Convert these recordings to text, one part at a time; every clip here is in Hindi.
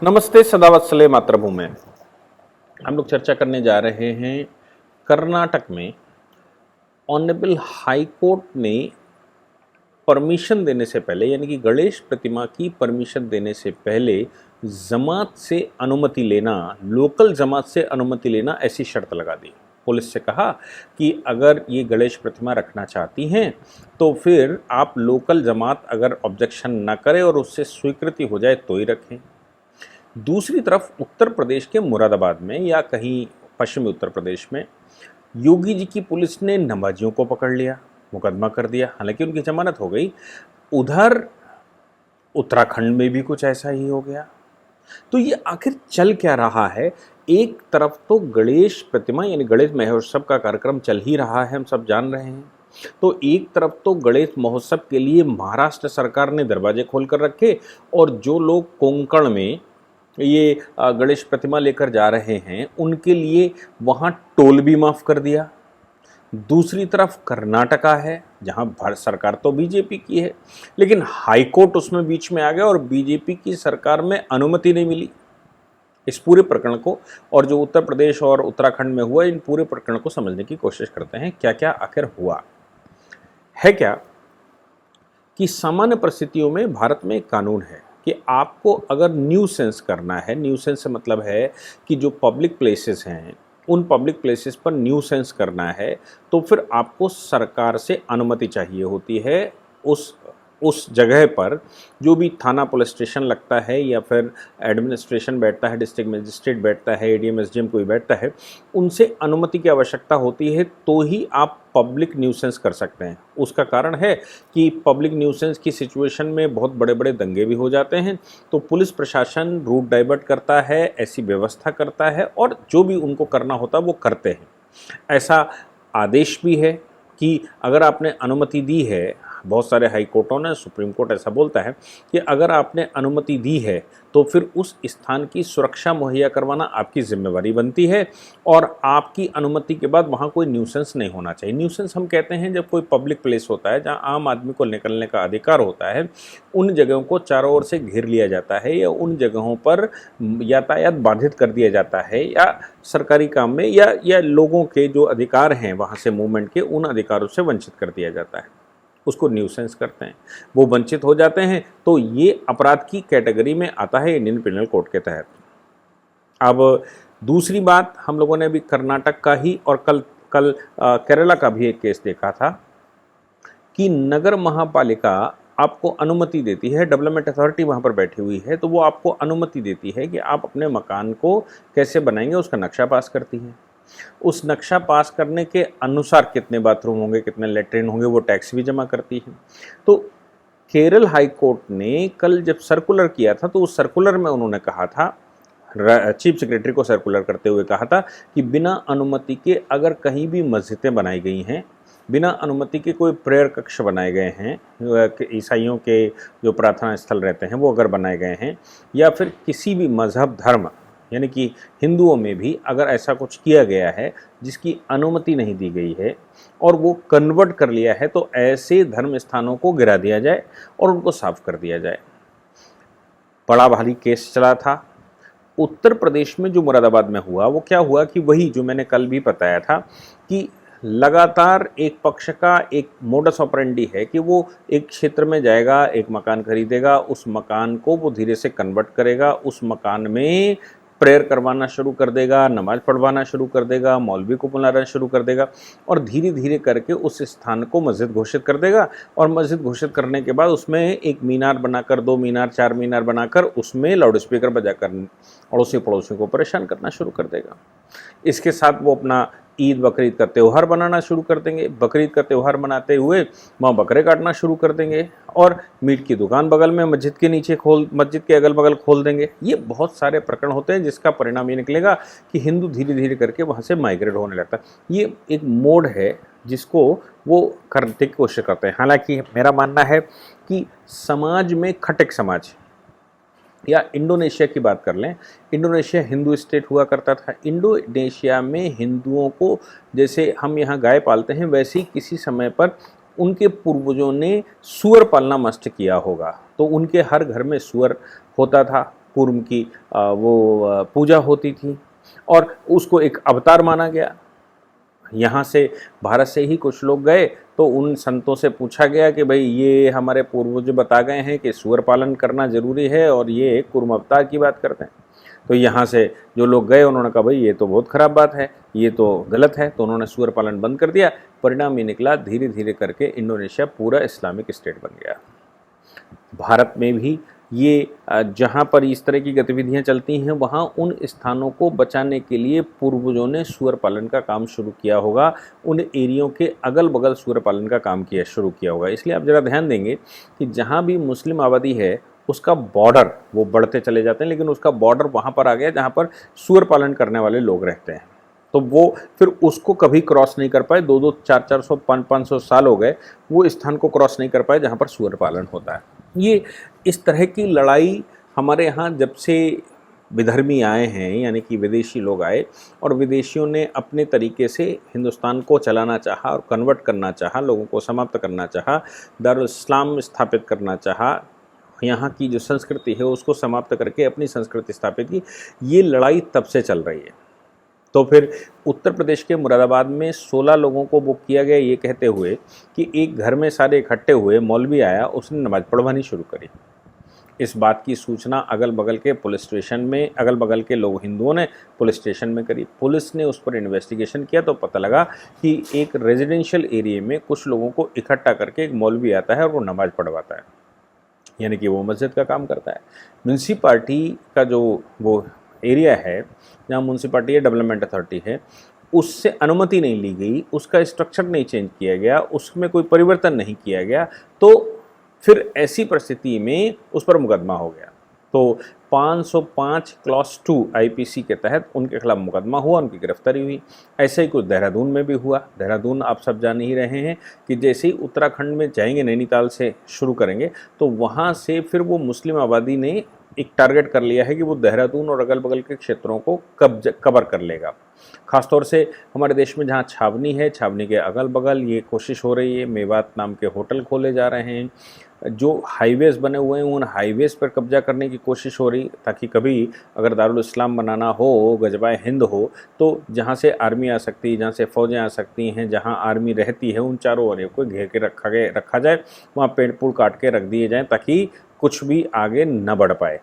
नमस्ते सदावत्सले मातृभूमि। हम लोग चर्चा करने जा रहे हैं कर्नाटक में ऑनरेबल हाई कोर्ट ने परमिशन देने से पहले, यानी कि गणेश प्रतिमा की परमिशन देने से पहले जमात से अनुमति लेना, लोकल जमात से अनुमति लेना ऐसी शर्त लगा दी। पुलिस से कहा कि अगर ये गणेश प्रतिमा रखना चाहती हैं तो फिर आप लोकल जमात अगर ऑब्जेक्शन ना करे और उससे स्वीकृति हो जाए तो ही रखें। दूसरी तरफ उत्तर प्रदेश के मुरादाबाद में या कहीं पश्चिमी उत्तर प्रदेश में योगी जी की पुलिस ने नमाजियों को पकड़ लिया, मुकदमा कर दिया, हालांकि उनकी जमानत हो गई। उधर उत्तराखंड में भी कुछ ऐसा ही हो गया। तो ये आखिर चल क्या रहा है? एक तरफ तो गणेश प्रतिमा यानी गणेश महोत्सव का कार्यक्रम चल ही रहा है, हम सब जान रहे हैं। तो एक तरफ तो गणेश महोत्सव के लिए महाराष्ट्र सरकार ने दरवाजे खोल कर रखे और जो लोग कोंकण में ये गणेश प्रतिमा लेकर जा रहे हैं उनके लिए वहाँ टोल भी माफ़ कर दिया। दूसरी तरफ कर्नाटका है जहाँ भारत सरकार तो बीजेपी की है, लेकिन हाई कोर्ट उसमें बीच में आ गया और बीजेपी की सरकार में अनुमति नहीं मिली इस पूरे प्रकरण को। और जो उत्तर प्रदेश और उत्तराखंड में हुआ, इन पूरे प्रकरण को समझने की कोशिश करते हैं क्या क्या आखिर हुआ है। क्या कि सामान्य परिस्थितियों में भारत में एक कानून है कि आपको अगर न्यूसेंस करना है, न्यूसेंस से मतलब है कि जो पब्लिक प्लेसेस हैं उन पब्लिक प्लेसेस पर न्यूसेंस करना है तो फिर आपको सरकार से अनुमति चाहिए होती है। उस जगह पर जो भी थाना पुलिस स्टेशन लगता है या फिर एडमिनिस्ट्रेशन बैठता है, डिस्ट्रिक्ट मजिस्ट्रेट बैठता है, एडीएम एसडीएम कोई बैठता है, उनसे अनुमति की आवश्यकता होती है तो ही आप पब्लिक न्यूसेंस कर सकते हैं। उसका कारण है कि पब्लिक न्यूसेंस की सिचुएशन में बहुत बड़े बड़े दंगे भी हो जाते हैं, तो पुलिस प्रशासन रूट डाइवर्ट करता है, ऐसी व्यवस्था करता है और जो भी उनको करना होता है वो करते हैं। ऐसा आदेश भी है कि अगर आपने अनुमति दी है, बहुत सारे हाई कोर्टों ने, सुप्रीम कोर्ट ऐसा बोलता है कि अगर आपने अनुमति दी है तो फिर उस स्थान की सुरक्षा मुहैया करवाना आपकी जिम्मेवारी बनती है और आपकी अनुमति के बाद वहाँ कोई न्यूसेंस नहीं होना चाहिए। न्यूसेंस हम कहते हैं जब कोई पब्लिक प्लेस होता है जहाँ आम आदमी को निकलने का अधिकार होता है, उन जगहों को चारों ओर से घेर लिया जाता है या उन जगहों पर यातायात बाधित कर दिया जाता है या सरकारी काम में या लोगों के जो अधिकार हैं वहाँ से मूवमेंट के, उन अधिकारों से वंचित कर दिया जाता है, उसको न्यूसेंस करते हैं। वो वंचित हो जाते हैं तो ये अपराध की कैटेगरी में आता है इंडियन पिनल कोड के तहत। अब दूसरी बात, हम लोगों ने अभी कर्नाटक का ही और कल केरला का भी एक केस देखा था कि नगर महापालिका आपको अनुमति देती है, डेवलपमेंट अथॉरिटी वहाँ पर बैठी हुई है, तो वो आपको अनुमति देती है कि आप अपने मकान को कैसे बनाएंगे, उसका नक्शा पास करती है। उस नक्शा पास करने के अनुसार कितने बाथरूम होंगे, कितने लेटरिन होंगे, वो टैक्स भी जमा करती है। तो केरल हाई कोर्ट ने कल जब सर्कुलर किया था तो उस सर्कुलर में उन्होंने कहा था, चीफ सेक्रेटरी को सर्कुलर करते हुए कहा था कि बिना अनुमति के अगर कहीं भी मस्जिदें बनाई गई हैं, बिना अनुमति के कोई प्रेयर कक्ष बनाए गए हैं, ईसाइयों के जो प्रार्थना स्थल रहते हैं वो अगर बनाए गए हैं, या फिर किसी भी मज़हब धर्म यानी कि हिंदुओं में भी अगर ऐसा कुछ किया गया है जिसकी अनुमति नहीं दी गई है और वो कन्वर्ट कर लिया है, तो ऐसे धर्म स्थानों को गिरा दिया जाए और उनको साफ कर दिया जाए। बड़ा भारी केस चला था। उत्तर प्रदेश में जो मुरादाबाद में हुआ वो क्या हुआ कि वही जो मैंने कल भी बताया था कि लगातार एक पक्ष का एक मोडस ऑपरेंडी है कि वो एक क्षेत्र में जाएगा, एक मकान खरीदेगा, उस मकान को वो धीरे से कन्वर्ट करेगा, उस मकान में प्रेयर करवाना शुरू कर देगा, नमाज पढ़वाना शुरू कर देगा, मौलवी को बुलाना शुरू कर देगा और धीरे धीरे करके उस स्थान को मस्जिद घोषित कर देगा। और मस्जिद घोषित करने के बाद उसमें एक मीनार बनाकर, 2 मीनार, 4 मीनार बनाकर उसमें लाउड स्पीकर बजाकर अड़ोसी पड़ोसी को परेशान करना शुरू कर देगा। इसके साथ वो अपना ईद बकरीद का त्यौहार बनाना शुरू कर देंगे। बकरीद का त्यौहार मनाते हुए वहाँ बकरे काटना शुरू कर देंगे और मीट की दुकान बगल में मस्जिद के नीचे मस्जिद के अगल बगल खोल देंगे। ये बहुत सारे प्रकरण होते हैं जिसका परिणाम ये निकलेगा कि हिंदू धीरे धीरे करके वहाँ से माइग्रेट होने लगता है। ये एक मोड है जिसको वो करने की कोशिश करते हैं। हालांकि मेरा मानना है कि समाज में खटक समाज, या इंडोनेशिया की बात कर लें, इंडोनेशिया हिंदू स्टेट हुआ करता था। इंडोनेशिया में हिंदुओं को जैसे हम यहाँ गाय पालते हैं वैसे ही किसी समय पर उनके पूर्वजों ने सूअर पालना मस्ट किया होगा, तो उनके हर घर में सूअर होता था। कूर्म की पूजा होती थी और उसको एक अवतार माना गया। यहाँ से भारत से ही कुछ लोग गए तो उन संतों से पूछा गया कि भाई ये हमारे पूर्वज बता गए हैं कि सूअर पालन करना जरूरी है और ये कूर्म अवतार की बात करते हैं। तो यहाँ से जो लोग गए उन्होंने कहा भाई ये तो बहुत ख़राब बात है, ये तो गलत है, तो उन्होंने सूअर पालन बंद कर दिया। परिणाम ये निकला, धीरे धीरे करके इंडोनेशिया पूरा इस्लामिक स्टेट बन गया। भारत में भी ये जहाँ पर इस तरह की गतिविधियाँ चलती हैं वहाँ उन स्थानों को बचाने के लिए पूर्वजों ने सूअर पालन का काम शुरू किया होगा, उन एरियो के अगल बगल सूअर पालन का काम शुरू किया होगा। इसलिए आप ज़रा ध्यान देंगे कि जहाँ भी मुस्लिम आबादी है उसका बॉर्डर वो बढ़ते चले जाते हैं, लेकिन उसका बॉर्डर वहाँ पर आ गया जहाँ पर सूअर पालन करने वाले लोग रहते हैं। तो वो फिर उसको कभी क्रॉस नहीं कर पाए, 200, 400, 500 साल हो गए वो स्थान को क्रॉस नहीं कर पाए जहाँ पर सूअर पालन होता है। ये इस तरह की लड़ाई हमारे यहाँ जब से विधर्मी आए हैं, यानी कि विदेशी लोग आए और विदेशियों ने अपने तरीके से हिंदुस्तान को चलाना चाहा और कन्वर्ट करना चाहा, लोगों को समाप्त करना चाहा, दारुल इस्लाम स्थापित करना चाहा, यहाँ की जो संस्कृति है उसको समाप्त करके अपनी संस्कृति स्थापित की। ये लड़ाई तब से चल रही है। तो फिर उत्तर प्रदेश के मुरादाबाद में 16 लोगों को बुक किया गया ये कहते हुए कि एक घर में सारे इकट्ठे हुए, मौलवी आया, उसने नमाज़ पढ़वानी शुरू करी। इस बात की सूचना अगल बगल के पुलिस स्टेशन में, अगल बगल के लोग हिंदुओं ने पुलिस स्टेशन में करी। पुलिस ने उस पर इन्वेस्टिगेशन किया तो पता लगा कि एक रेजिडेंशियल एरिया में कुछ लोगों को इकट्ठा करके एक मौलवी आता है और वो नमाज़ पढ़वाता है, यानी कि वो मस्जिद का काम करता है। म्यूनसिपाल्टी का जो वो एरिया है जहाँ म्यूनसिपाल्टी है, डेवलपमेंट अथॉरिटी है, उससे अनुमति नहीं ली गई, उसका स्ट्रक्चर नहीं चेंज किया गया, उसमें कोई परिवर्तन नहीं किया गया, तो फिर ऐसी परिस्थिति में उस पर मुकदमा हो गया। तो 505 क्लॉज 2 आईपीसी के तहत उनके खिलाफ मुकदमा हुआ, उनकी गिरफ्तारी हुई। ऐसे ही कुछ देहरादून में भी हुआ। देहरादून आप सब जान ही रहे हैं कि जैसे ही उत्तराखंड में जाएंगे, नैनीताल से शुरू करेंगे, तो वहाँ से फिर वो मुस्लिम आबादी ने एक टारगेट कर लिया है कि वो देहरादून और अगल बगल के क्षेत्रों को कवर कर लेगा। ख़ासतौर से हमारे देश में जहाँ छावनी है, छावनी के अगल बगल ये कोशिश हो रही है। मेवात नाम के होटल खोले जा रहे हैं, जो हाईवेज़ बने हुए हैं उन हाईवेज़ पर कब्जा करने की कोशिश हो रही, ताकि कभी अगर दारुल इस्लाम बनाना हो, गजवाए हिंद हो, तो जहाँ से आर्मी आ सकती है, जहाँ से फ़ौजें आ सकती हैं, जहाँ आर्मी रहती है, उन चारों ओर को घेर के रखा जाए, वहाँ पेड़ पुल काट के रख दिए जाएँ ताकि कुछ भी आगे न बढ़ पाए।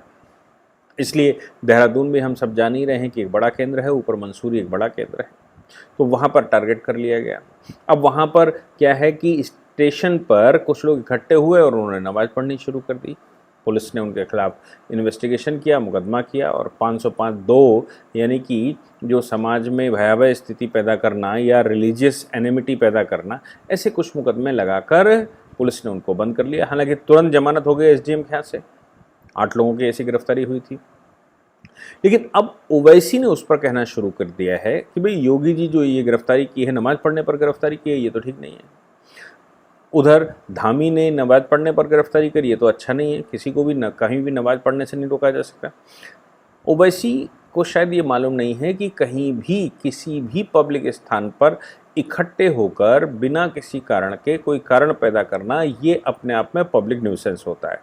इसलिए देहरादून में हम सब जान ही रहे हैं कि एक बड़ा केंद्र है, ऊपर मंसूरी एक बड़ा केंद्र है, तो वहाँ पर टारगेट कर लिया गया। अब वहाँ पर क्या है कि स्टेशन पर कुछ लोग इकट्ठे हुए और उन्होंने नमाज़ पढ़नी शुरू कर दी। पुलिस ने उनके खिलाफ इन्वेस्टिगेशन किया, मुकदमा किया और 505(2) यानी कि जो समाज में भयावह स्थिति पैदा करना या रिलीजियस एनिमिटी पैदा करना, ऐसे कुछ मुकदमे लगाकर पुलिस ने उनको बंद कर लिया। हालांकि तुरंत जमानत हो गई एसडीएम के यहाँ से, 8 लोगों की ऐसी गिरफ्तारी हुई थी। लेकिन अब ओवैसी ने उस पर कहना शुरू कर दिया है कि भाई योगी जी जो ये गिरफ्तारी की है, नमाज पढ़ने पर गिरफ्तारी की है, ये तो ठीक नहीं है। उधर धामी ने नमाज पढ़ने पर गिरफ्तारी करी है, तो अच्छा नहीं है, किसी को भी कहीं भी नमाज पढ़ने से नहीं रोका जा सकता। ओवैसी को शायद ये मालूम नहीं है कि कहीं भी किसी भी पब्लिक स्थान पर इकट्ठे होकर बिना किसी कारण के कोई कारण पैदा करना, ये अपने आप में पब्लिक न्यूसेंस होता है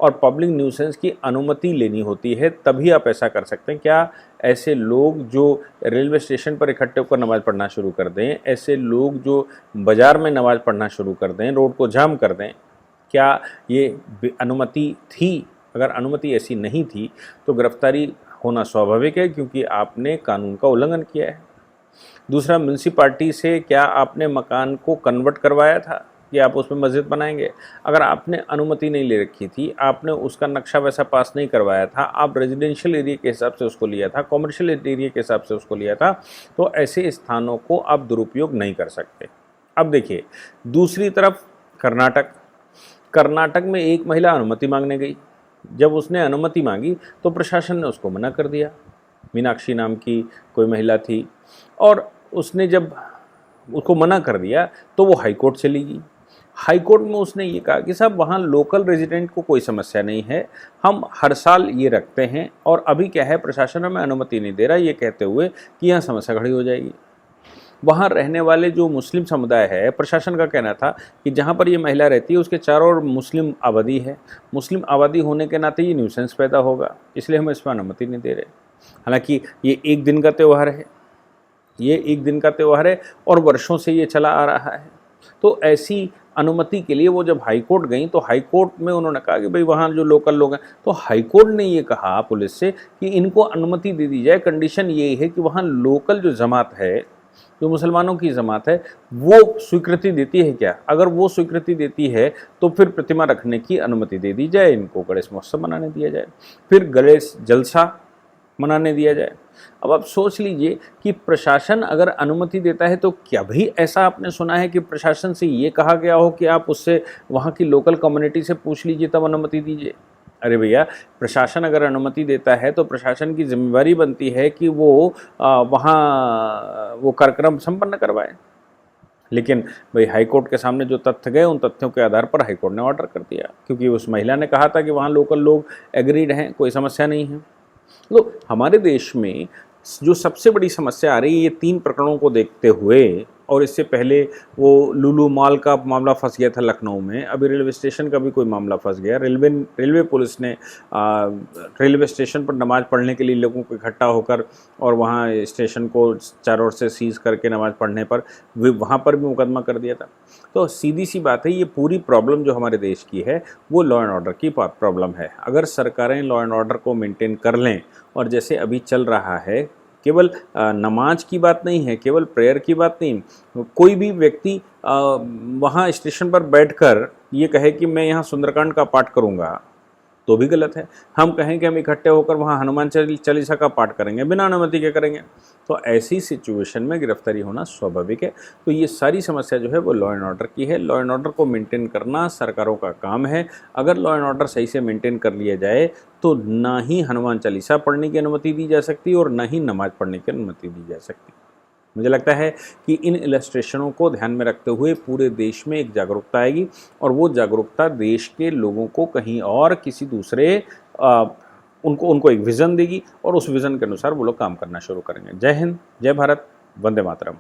और पब्लिक न्यूसेंस की अनुमति लेनी होती है, तभी आप ऐसा कर सकते हैं। क्या ऐसे लोग जो रेलवे स्टेशन पर इकट्ठे होकर नमाज़ पढ़ना शुरू कर दें, ऐसे लोग जो बाज़ार में नमाज़ पढ़ना शुरू कर दें, रोड को जाम कर दें, क्या ये अनुमति थी? अगर अनुमति ऐसी नहीं थी तो गिरफ्तारी होना स्वाभाविक है, क्योंकि आपने कानून का उल्लंघन किया है। दूसरा, म्यूनसिपाल्टी से क्या आपने मकान को कन्वर्ट करवाया था कि आप उसमें मस्जिद बनाएंगे? अगर आपने अनुमति नहीं ले रखी थी, आपने उसका नक्शा वैसा पास नहीं करवाया था, आप रेजिडेंशियल एरिया के हिसाब से उसको लिया था, कॉमर्शियल एरिया के हिसाब से उसको लिया था, तो ऐसे स्थानों को आप दुरुपयोग नहीं कर सकते। अब देखिए, दूसरी तरफ कर्नाटक में एक महिला अनुमति मांगने गई। जब उसने अनुमति मांगी तो प्रशासन ने उसको मना कर दिया। मीनाक्षी नाम की कोई महिला थी और उसने जब उसको मना कर दिया तो वो हाई कोर्ट चली गई। हाई कोर्ट में उसने ये कहा कि साहब वहाँ लोकल रेजिडेंट को कोई समस्या नहीं है, हम हर साल ये रखते हैं और अभी क्या है प्रशासन हमें अनुमति नहीं दे रहा, ये कहते हुए कि यहाँ समस्या खड़ी हो जाएगी। वहाँ रहने वाले जो मुस्लिम समुदाय है, प्रशासन का कहना था कि जहाँ पर ये महिला रहती है उसके चारों ओर मुस्लिम आबादी है, मुस्लिम आबादी होने के नाते ये न्यूसेंस पैदा होगा, इसलिए हम इसमें अनुमति नहीं दे रहे। हालांकि ये एक दिन का त्यौहार है, ये एक दिन का त्यौहार है और वर्षों से ये चला आ रहा है। तो ऐसी अनुमति के लिए वो जब हाई कोर्ट गई तो हाई कोर्ट में उन्होंने कहा कि भाई वहाँ जो लोकल लोग हैं, तो हाई कोर्ट ने ये कहा पुलिस से कि इनको अनुमति दे दी जाए, कंडीशन ये है कि वहाँ लोकल जो जमात है, जो मुसलमानों की जमात है, वो स्वीकृति देती है क्या। अगर वो स्वीकृति देती है तो फिर प्रतिमा रखने की अनुमति दे दी जाए, इनको गणेश महोत्सव मनाने दिया जाए, फिर गणेश जलसा मनाने दिया जाए। अब आप सोच लीजिए कि प्रशासन अगर अनुमति देता है तो क्या भी ऐसा आपने सुना है कि प्रशासन से ये कहा गया हो कि आप उससे वहाँ की लोकल कम्युनिटी से पूछ लीजिए तब अनुमति दीजिए। अरे भैया, प्रशासन अगर अनुमति देता है तो प्रशासन की जिम्मेवारी बनती है कि वो वहाँ वो कार्यक्रम संपन्न करवाए। लेकिन भाई हाईकोर्ट के सामने जो तथ्य गए, उन तथ्यों के आधार पर हाईकोर्ट ने ऑर्डर कर दिया, क्योंकि उस महिला ने कहा था कि वहाँ लोकल लोग एग्रीड हैं, कोई समस्या नहीं है। तो हमारे देश में जो सबसे बड़ी समस्या आ रही है ये 3 प्रकरणों को देखते हुए, और इससे पहले वो लुलु मॉल का मामला फंस गया था लखनऊ में, अभी रेलवे स्टेशन का भी कोई मामला फंस गया। रेलवे पुलिस ने रेलवे स्टेशन पर नमाज़ पढ़ने के लिए लोगों को इकट्ठा होकर और वहाँ स्टेशन को चारों ओर से सीज करके नमाज़ पढ़ने पर वहाँ पर भी मुकदमा कर दिया था। तो सीधी सी बात है, ये पूरी प्रॉब्लम जो हमारे देश की है वो लॉ एंड ऑर्डर की प्रॉब्लम है। अगर सरकारें लॉ एंड ऑर्डर को मेंटेन कर लें, और जैसे अभी चल रहा है, केवल नमाज की बात नहीं है, केवल प्रेयर की बात नहीं, कोई भी व्यक्ति वहाँ स्टेशन पर बैठकर ये कहे कि मैं यहाँ सुंदरकांड का पाठ करूँगा तो भी गलत है। हम कहें कि हम इकट्ठे होकर वहाँ हनुमान चालीसा का पाठ करेंगे, बिना अनुमति के करेंगे, तो ऐसी सिचुएशन में गिरफ्तारी होना स्वाभाविक है। तो ये सारी समस्या जो है वो लॉ एंड ऑर्डर की है। लॉ एंड ऑर्डर को मेंटेन करना सरकारों का काम है। अगर लॉ एंड ऑर्डर सही से मेंटेन कर लिया जाए तो ना ही हनुमान चालीसा पढ़ने की अनुमति दी जा सकती और ना ही नमाज पढ़ने की अनुमति दी जा सकती। मुझे लगता है कि इन इलस्ट्रेशनों को ध्यान में रखते हुए पूरे देश में एक जागरूकता आएगी, और वो जागरूकता देश के लोगों को कहीं और किसी दूसरे उनको एक विज़न देगी, और उस विज़न के अनुसार वो लोग काम करना शुरू करेंगे। जय हिंद, जय भारत, वंदे मातरम।